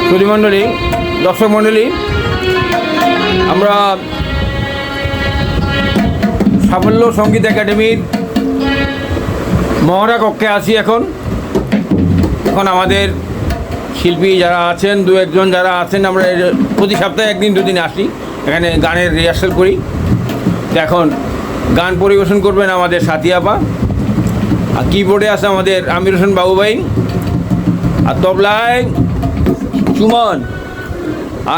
সুধীমণ্ডলী, দর্শক মণ্ডলী, আমরা সাফল্য সঙ্গীত একাডেমির মহড়া কক্ষে আছি। এখন আমাদের শিল্পী যারা আছেন, দু একজন যারা আছেন, আমরা প্রতি সপ্তাহে একদিন দুদিন আসি, এখানে গানের রিহার্সাল করি। এখন গান পরিবেশন করবেন আমাদের সাথী আপা, আর কিবোর্ডে আছে আমাদের আমির হোসেন বাবু ভাই, আর তবলায় সুমন,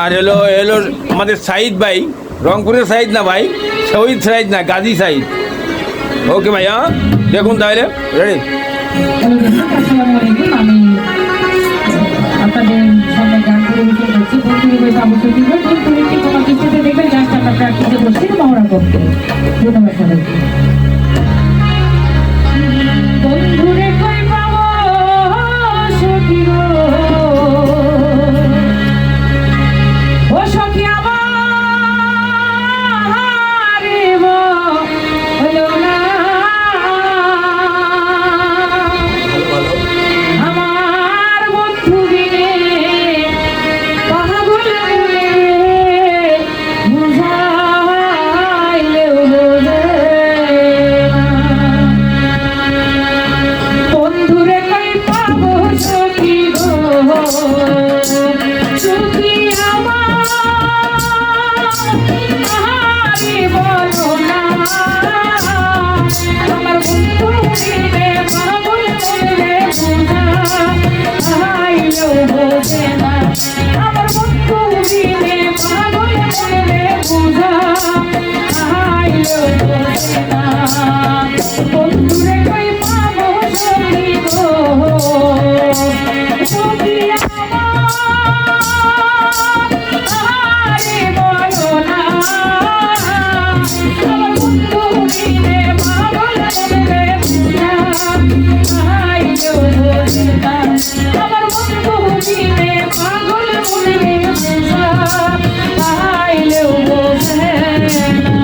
আর এলো আমাদের সাইদ ভাই, রংপুরের সাইদ না ভাই, শহীদ সাইদ না, গাজী সাইদ। ওকে ভাই, হ্যাঁ দেখুন তাহলে রেডি। আমি আপনাদের সামনে গান পরিবেশন করছি। কোনো কিছুতে দেখবেন জাস্ট আমরা প্র্যাকটিসে বসছি মহড়া করতে। ধন্যবাদ সবাইকে। বন্ধুরে কই পাবো সখী গো, ও সখী আমার হলো না, আমার বন্ধু বিনে পাগল মনে বুঝাইলেও বোঝে না। বন্ধুরে কই পাবো সখী গো, সখী আমার আহারে বলো না, আমার বন্ধু বিনে পাগল মনে বুঝাইলেও বোঝে না, আমার বন্ধু বিনে পাগল মনে বুঝাইলেও বোঝে না। বন্ধুরে কই পাবো সখী গো, সখী আহারে বলো না, আমার বন্ধু বিনে পাগল মনে বুঝাইলেও বোঝে না, আমার বন্ধু বিনে পাগল মনে বুঝাইলেও বোঝে না।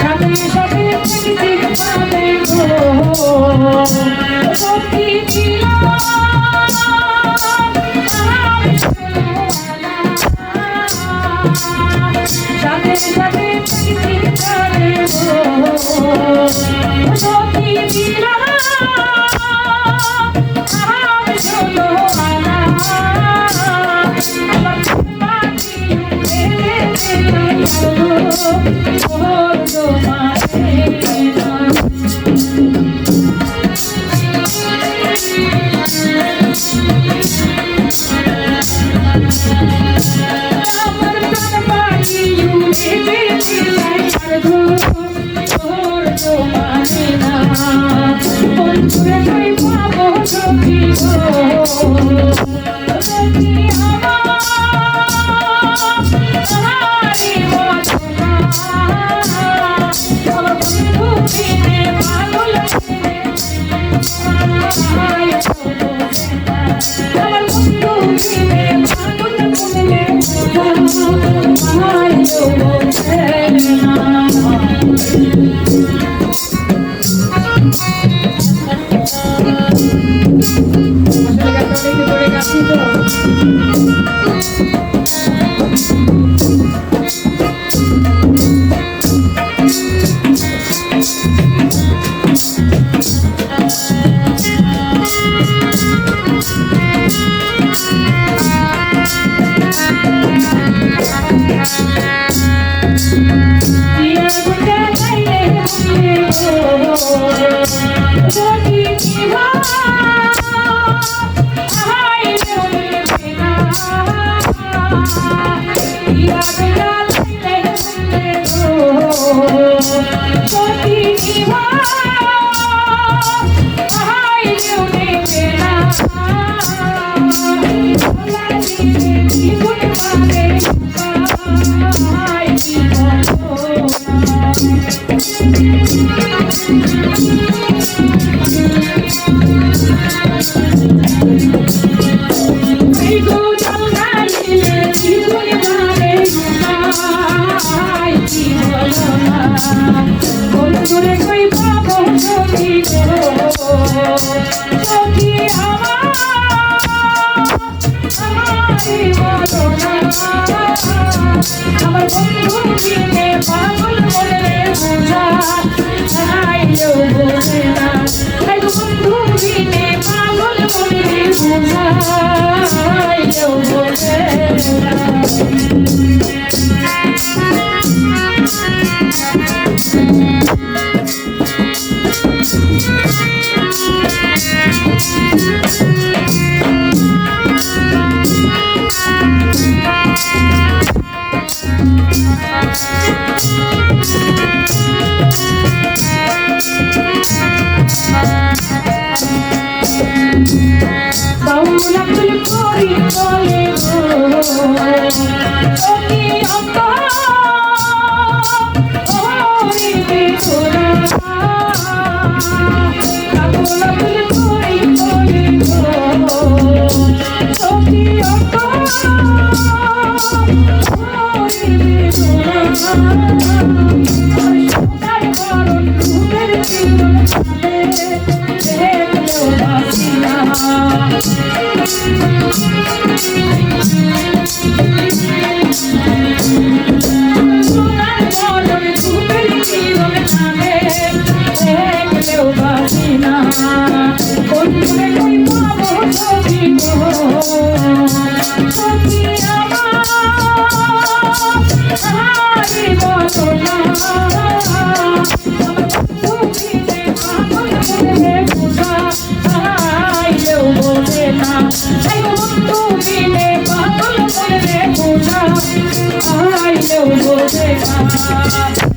সাথে সাথে থেকে পাবে গো, সখী দিলাম সাথে সাথে থেকে পাবে গো, সখী দিলাম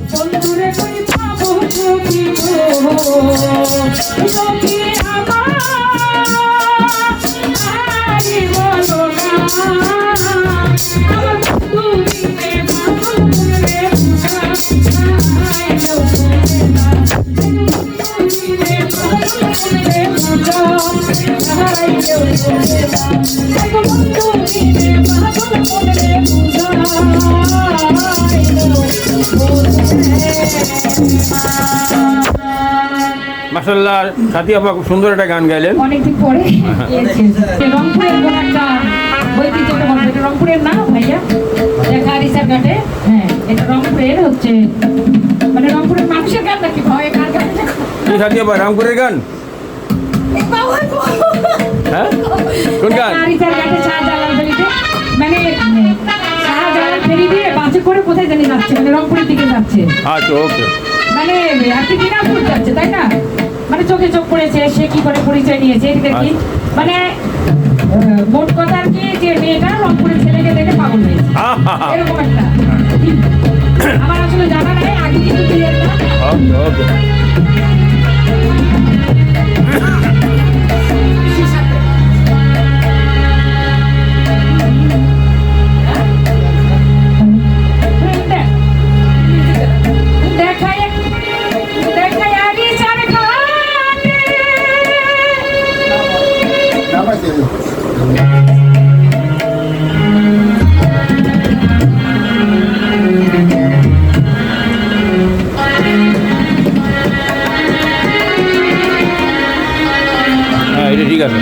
বন্ধুরে কই পাবো সখী গো সখী আমার আরে বলো না আমার তুমি রে পাগল করে আইলো না তুমি রে পাগল করে আইলো মাশাআল্লাহ, সাথী আপা খুব সুন্দর একটা গান গাইলেন। অনেকদিন পরে রংপুরের কোন একটা ঐতিহ্যকে বলবো, এটা রংপুরের না ভাইয়া, দেখা রিসার ঘাটে। হ্যাঁ, এটা রংপুরের হচ্ছে মানে রংপুরের মানুষের গান নাকি ভাই? গান গান কি সাথী আপা, রংপুরের গান? হ্যাঁ, কোন গান? রিসার ঘাটে শাহজালাল ফেরিতে, মানে শাহজালাল ফেরি দিয়ে বাসে করে কোথায় জানি যাচ্ছে, মানে রংপুরের দিকে যাচ্ছে। আচ্ছা, ওকে। মানে আর কি দিনাজপুর যাচ্ছে, তাই না? মানে চোখে চোখ পড়েছে, সে কি করে পরিচয় নিয়েছে এটা কি, মানে মোট কথা আর কি, যে মেয়েটা রংপুরের ছেলেকে দেখে পাগল হয়েছে, এরকম একটা। আমার আসলে জানা নাই, আগে কিন্তু ক্লিয়ার না। ওকে, ওকে। হ্যাঁ, এটা ঠিক আছে।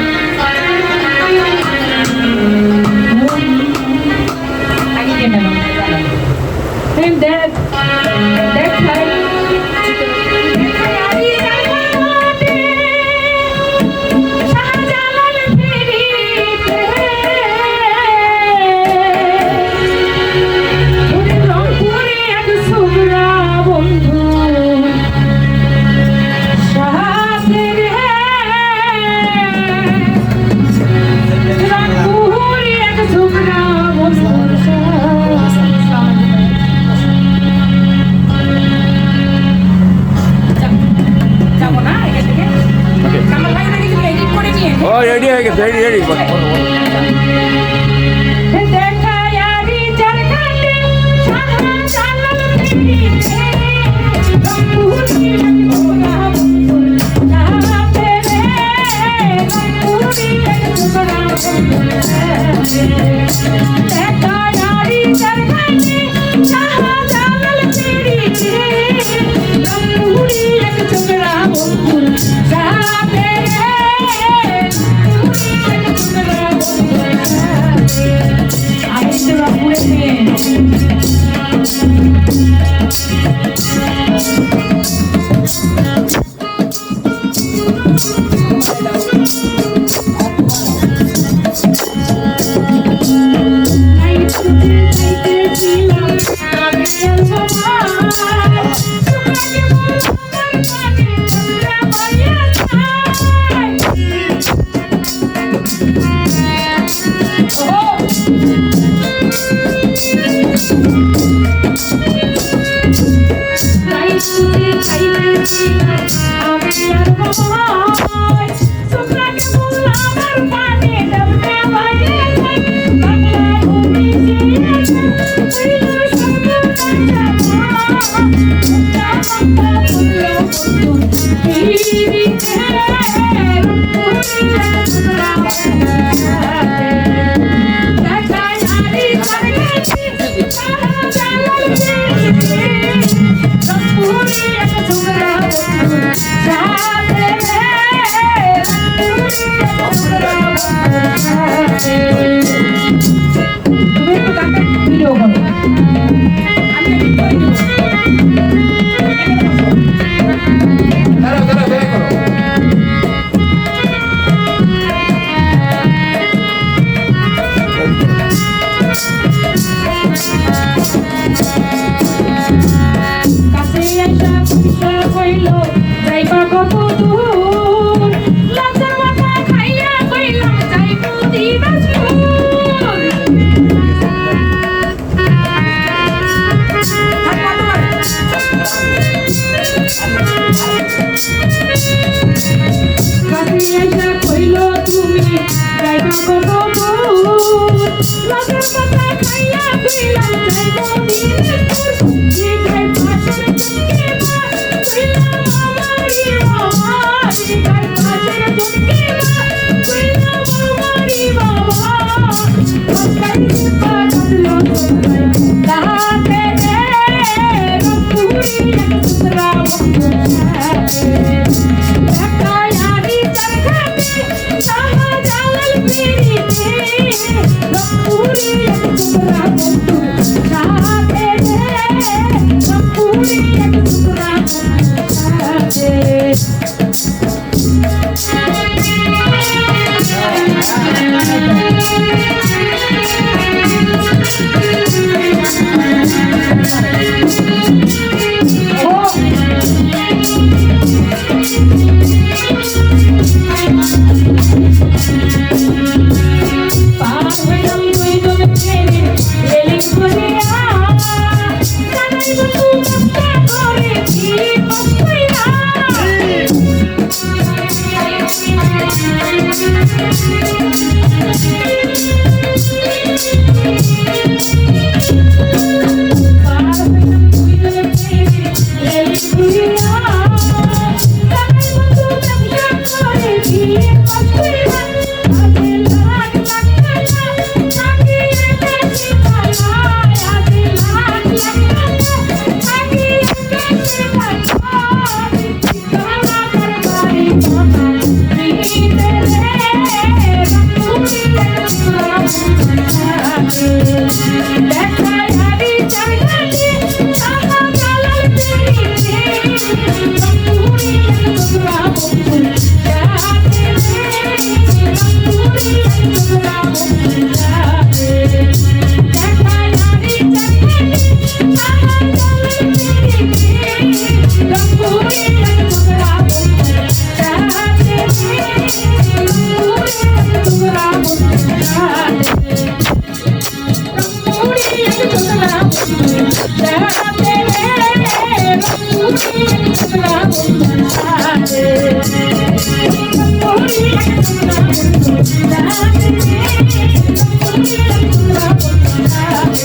ও রেডি হয়ে গেছে, রেডি রেডি। কাছে আইসা পুষা কইল যাইবা কত দূর লজ্জার মাথা খাইয়া কইলাম যাইব দিবাসুর কাছে আইসা কইল তুমি যাইবা কত দূর লজ্জার মাথা খাইয়া কইলাম যাইব দিবাসুর জিগাই পাশের জনকে মা কইলাম আমারি বাবা জিগাই পাশের জনকে মা কইলাম আমারি বাবা আকাইতে পাগলো তোরাই দাতে রে রপুরি এক সুতরা বন্ধু সাথে একায়ানি চরখাতে সাহা জালাল পিরিতে রপুরি এক সুতরা বন্ধু সাথে রে রপুরি এক সুতরা বন্ধু সাথে পার হইলাম দুই জনে ট্রেনে রেলিং ধরিয়া জানাই বন্ধু কষ্ট করে কি কষ্টইরা পার হইলাম দুই জনে ট্রেনে রেলিং ধরিয়া জানাই বন্ধু কষ্ট করে কি কষ্টইরা আগে লাখ লাখ টাকা থাকিয়ে বেশি পালা আগে লাখ লাখ টাকা থাকিয়ে বেশি পালা ঠিকানা করবারি কথা দিতে রে রপুরি এক সুতরা বন্ধু সাথে দেখায়ারি চরখাতে সাহা জালাল পিরিতে রপুরি এক সুতরা বন্ধু সাথে রপুরি এক সুতরা বন্ধু সাথে দেখায়ারি চরখাতে সাহা জালাল পিরিতে রপুরি এক সুতরা বন্ধু সাথে রপুরি এক সুতরা বন্ধু সাথে রপুরি এক সুতরা বন্ধু সাথে রে রপুরি এক সুতরা বন্ধু সাথে রপুরি এক সুতরা বন্ধু সাথে রপুরি এক সুতরা বন্ধু সাথে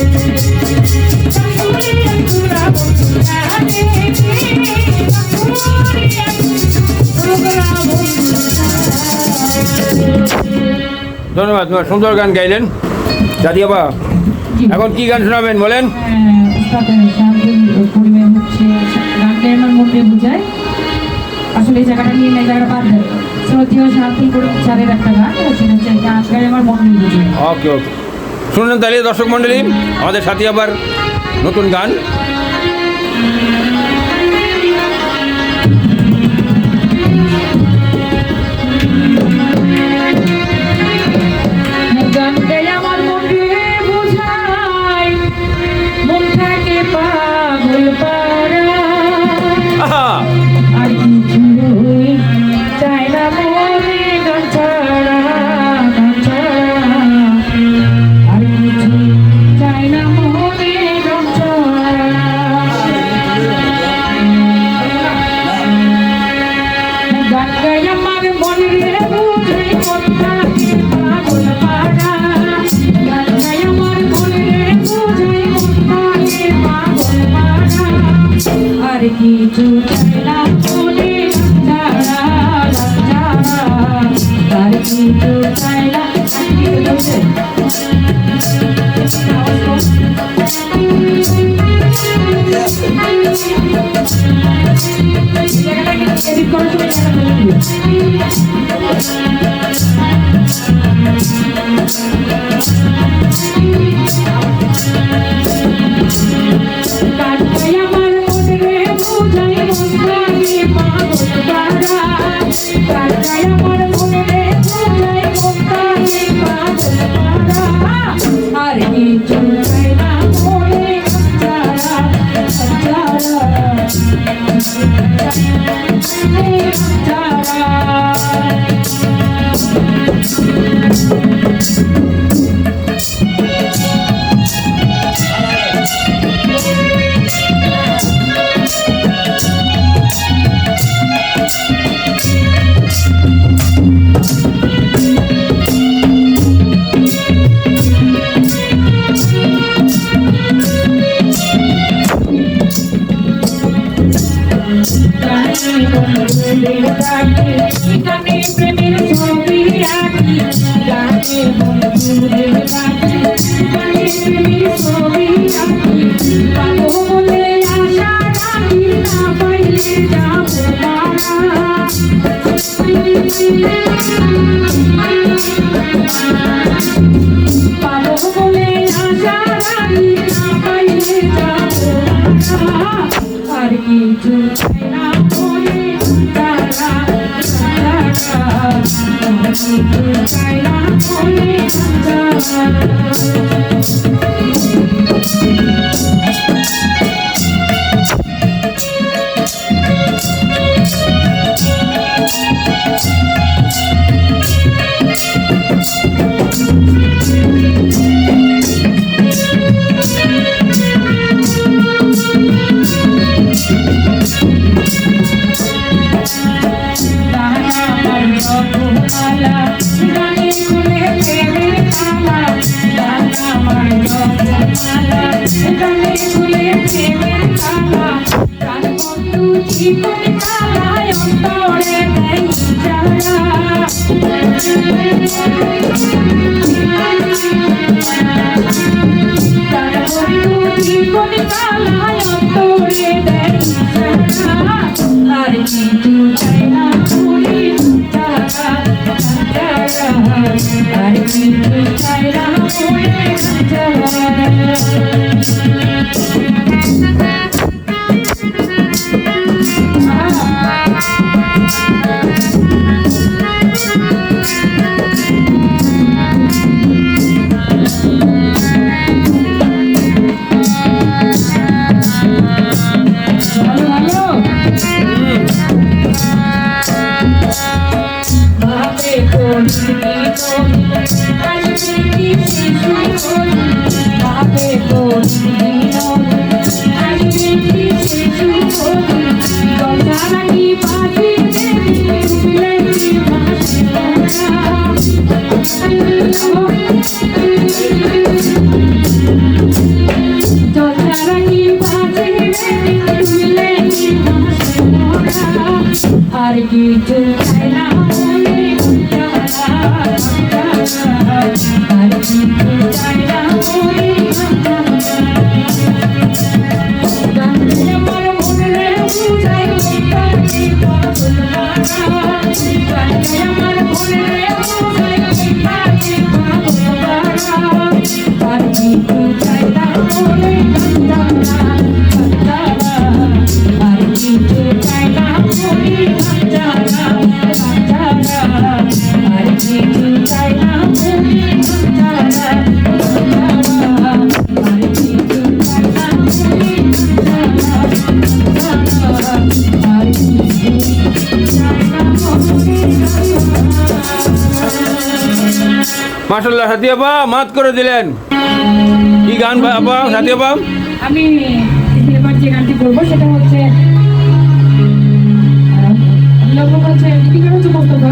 রপুরি এক সুতরা বন্ধু সাথে রপুরি এক সুতরা বন্ধু সাথে ধন্যবাদ, তোমার সুন্দর গান গাইলেন জাতিয়া বা। এখন কি গান শোনাবেন বলেন? পরিবেশ হচ্ছে গানটা আমার মনে বোঝায় আসলে এই জায়গাটা নিয়ে এই জায়গাটা বাদ দেয় শ্রদ্ধীয় শান্তিল করে চারের একটা গান সেটা হচ্ছে গানটাই আমার মনে বোঝায়। ওকে ওকে, শুনলেন তাহলে দর্শক মণ্ডলী, আমাদের সাথে আবার নতুন গান। গানটাই আমার মনে বোঝায় মনটাকে পাগল পারা আহা, আর কিছুই চাই না মনে গান ছাড়া আর কিছুই চাই না মনে গান ছাড়া গান গাই আমার মনে বুঝাই মনটাকে পাগল পারা গান গাই আমার মনে বুঝাই মনটাকে পাগল পারা আর কিছু চাই না মনে ছাড়া আর কিছু চাই না এডিট করার সময় আমার মনে বুঝাই মনটাকে পাগল পারা কাটাই আমার মনে বুঝাই মনটাকে পাগল পারা আর কিছু চাই না মনে কিছু চাই না মনে তারা আর কিছু চাই না মনে আর কিছু চাই না মনে আর কিছু চাই না মনে আমার মনে বুঝাই আমার মনে বুঝাই আর কিছু চাই না মনে আর কিছু চাই না মনে মাশাআল্লাহ সাথী আপা মাত করে দিলেন। কি গান আপা সাথী আপা? আমি এবার যে গানটি করবো সেটা হচ্ছে লগ্ন হচ্ছে স্পিকার হচ্ছে মোস্তফা,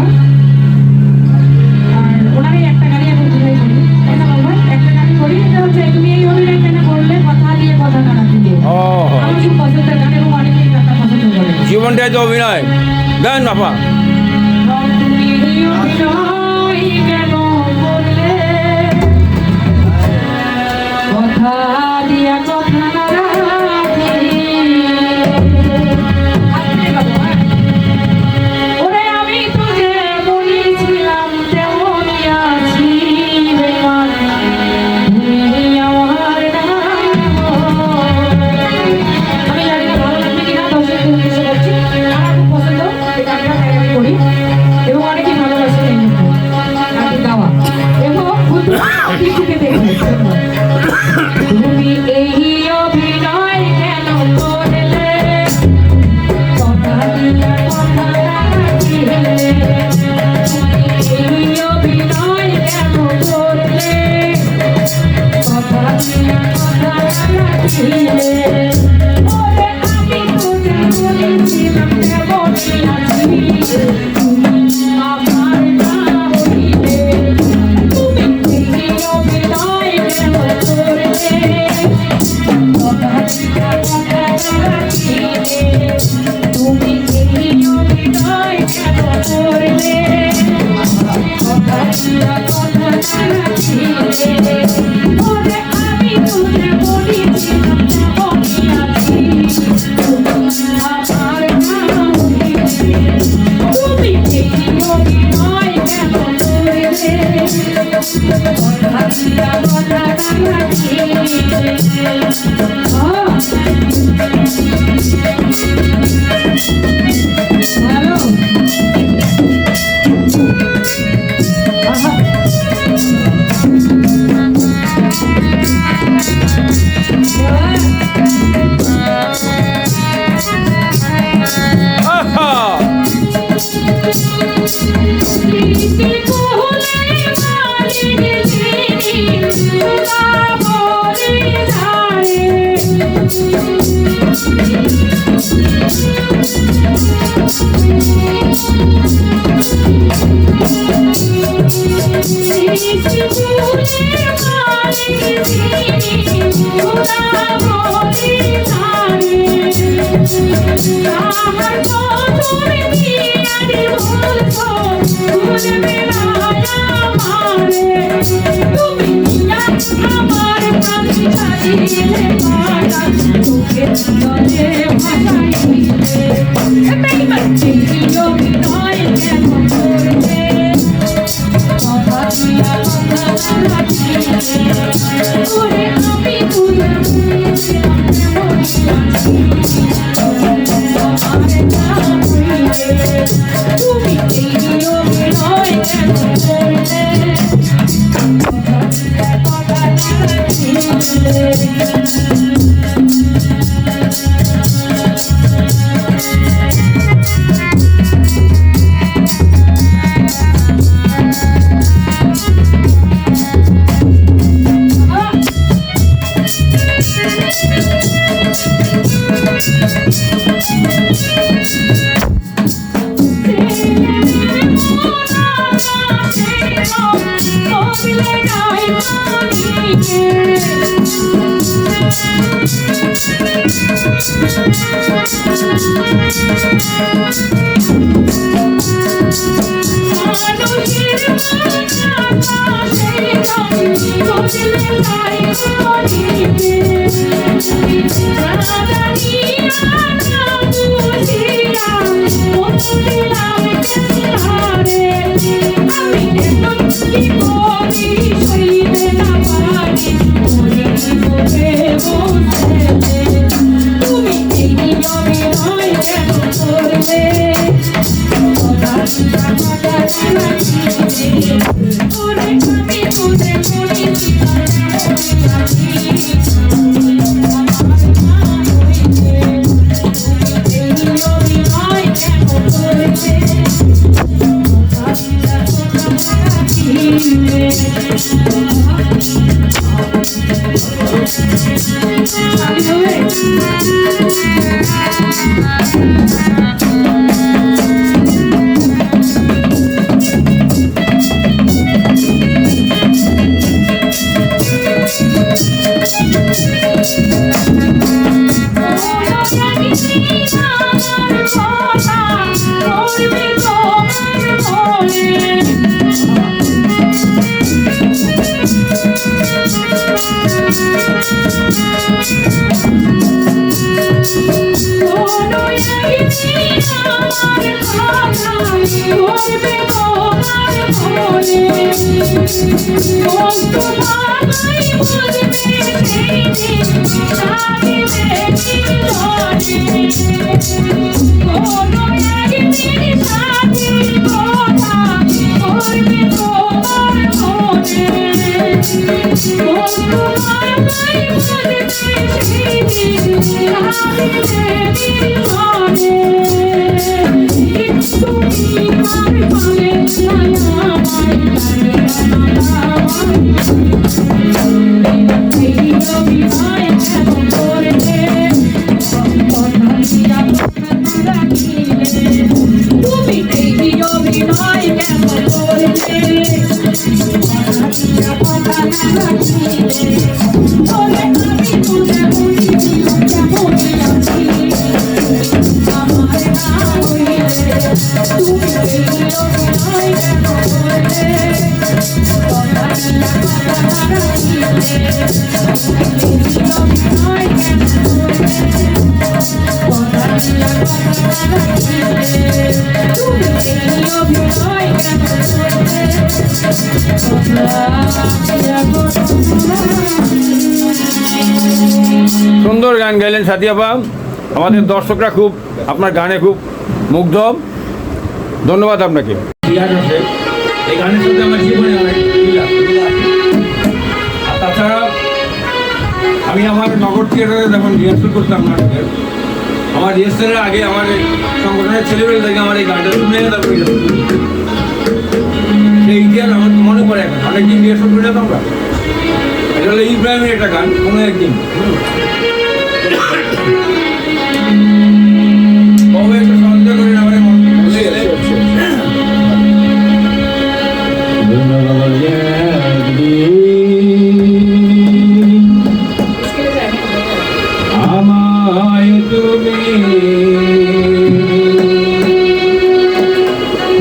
আর ওনারই একটা গানই এখন বুঝাই করি, এটা বলবো একটা গান করি, এটা হচ্ছে তুমি এই অভিনয় কেন করলে কথা দিয়ে কথা না রাখলে। আমার খুব পছন্দের গান এবং অনেকেই গানটা পছন্দ করে। জীবনটাই তো অভিনয় গান আপা। তুমি এই অভিনয় কেন করলে কথা দিয়া কথা না রাখলে। ওরে আমি তোকে বলেছিলাম তেমনই আছি বেমান, ভুলি আমার আমি জানি না ভালো লাগবে কিনা, দর্শক উদ্দেশ্য করছি, আমার খুব পছন্দ এই গানটা, তাই আমি করি এবং অনেকেই ভালোবাসে এই গানটি গাওয়া এবং কিছুকে দেখে। তুমি এই অভিনয় কেন করলে কথা দিয়া কথা রাখিলে। তুমি এই অভিনয় কেন করলে কথা দিয়া কথা রাখিলে। ওরে আমি তোকে বলেছিলাম তেমনই আছি, তুমি আমার না হইলে। তুমি এই অভিনয় কেন করলে কথা দিয়া কথা রাখিলে। তুমি এই অভিনয় কেন করলে কথা দিয়া কথা রাখিলে। ওরে আমি তোকে বলেছিলাম তেমনই আছি, সুন্দর গান গাইলেন সাথী আপা। আমাদের দর্শকরা খুব আপনার গানে খুব মুগ্ধ। ধন্যবাদ আপনাকে। এই গানের সাথে আমার জীবনে অনেক মিল আছে। আর তাছাড়া আমি আমার নগর থিয়েটারে যখন রিহার্সাল করতাম নাটকের, আমার রিহার্সালের আগে আমার সংগঠনের ছেলেমেয়ে থেকে আমার এই গানটা শুনে তারপরে সেই ইতিহাস আমার মনে পড়ে এখন। অনেকদিন রিহার্সাল করে যেতাম আমরা। এটা হলো ইব্রাহিমের একটা গান, কোনো একদিন কবে একটা সন্দেহ করে আমার মন ভুলে গেলে আমায় তুমি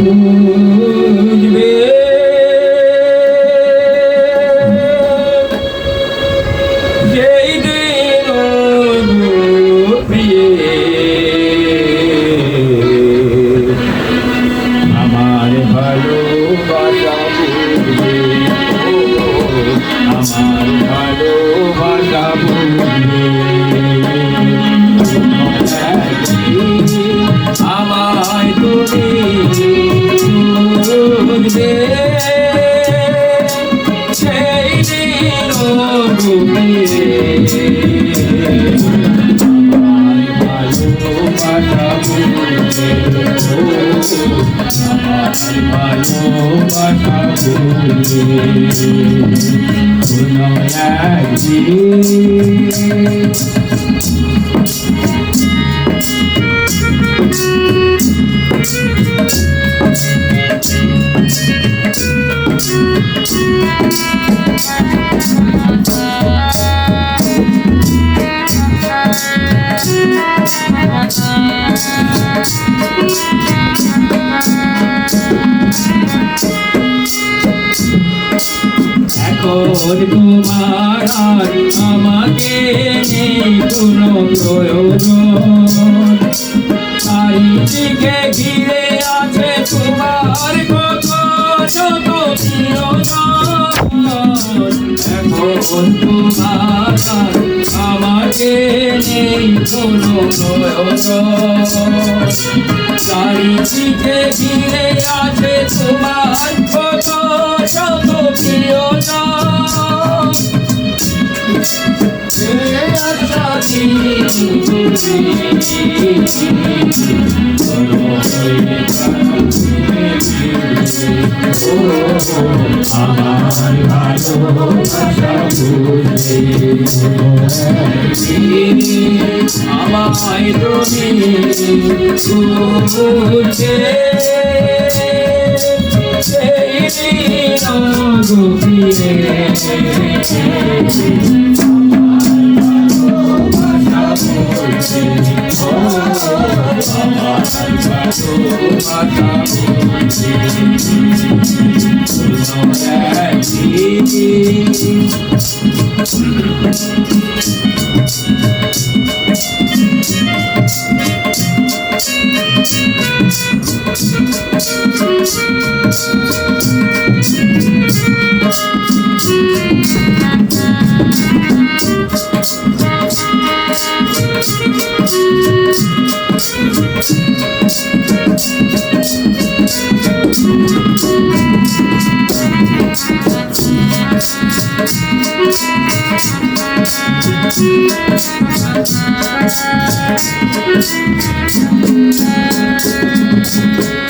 বুঝবে সেই দিন প্রিয়ে আমার ভালোবাসা বুঝবে, আমার ভালোবাসা বুঝবে। কোনো একদিন এখন তোমার আর আমাকে নেই কোনো প্রয়োজন, চারিদিকে ঘিরে আছে তোমার কত শত প্রিয়জন। এখন তোমার আর আমাকে নেই কোনো প্রয়োজন, চারিদিকে ঘিরে আছে তোমার কত শত প্রিয়জন। আমার ভালোবাসা বুঝে আমায় তুমি বুঝে সেই দিন গভীরে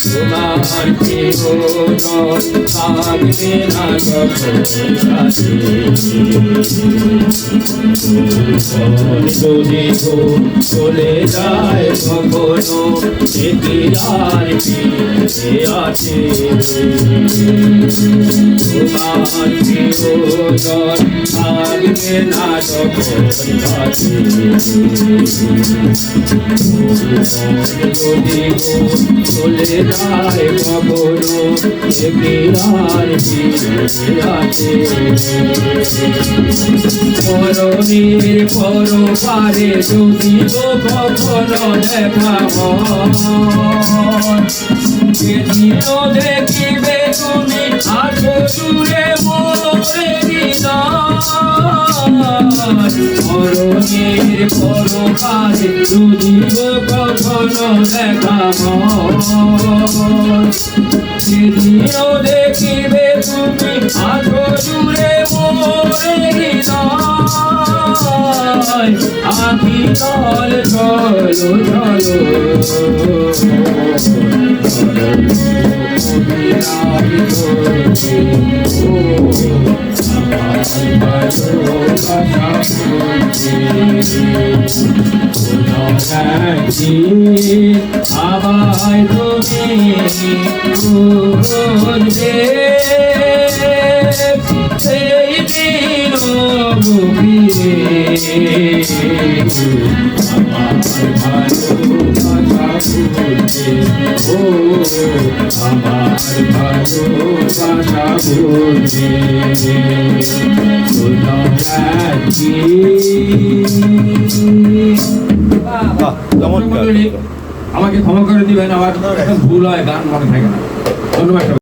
তোমার জীবন থাকবে না যখন সাথে, যদি চলে যায় কখনো সেটি আর ফিরে আছে। তোমার জীবন থাকবে না যখন সাথে, যদি চলে যায় কখনো সেটি আর ফিরে আছে। মরণের পর পারে যদি তো কখনো দেখা সেদিন দেখিবে তুমি আসো দূরে মোরে মরণের পর পারে যদি তো কখনো দেখা সেদিন দেখিবে তুমি আসো দূরে মোরে আখি জল চলো আবার তুমি বুঝবে সেই দিন গভীরে আমার ভালোবাসা বুঝে ও আমার ভালোবাসা বুঝে চমৎকার। আমাকে ক্ষমা করে দিবেন, আমার ভুল হয়, গান মনে থাকে না। ধন্যবাদ।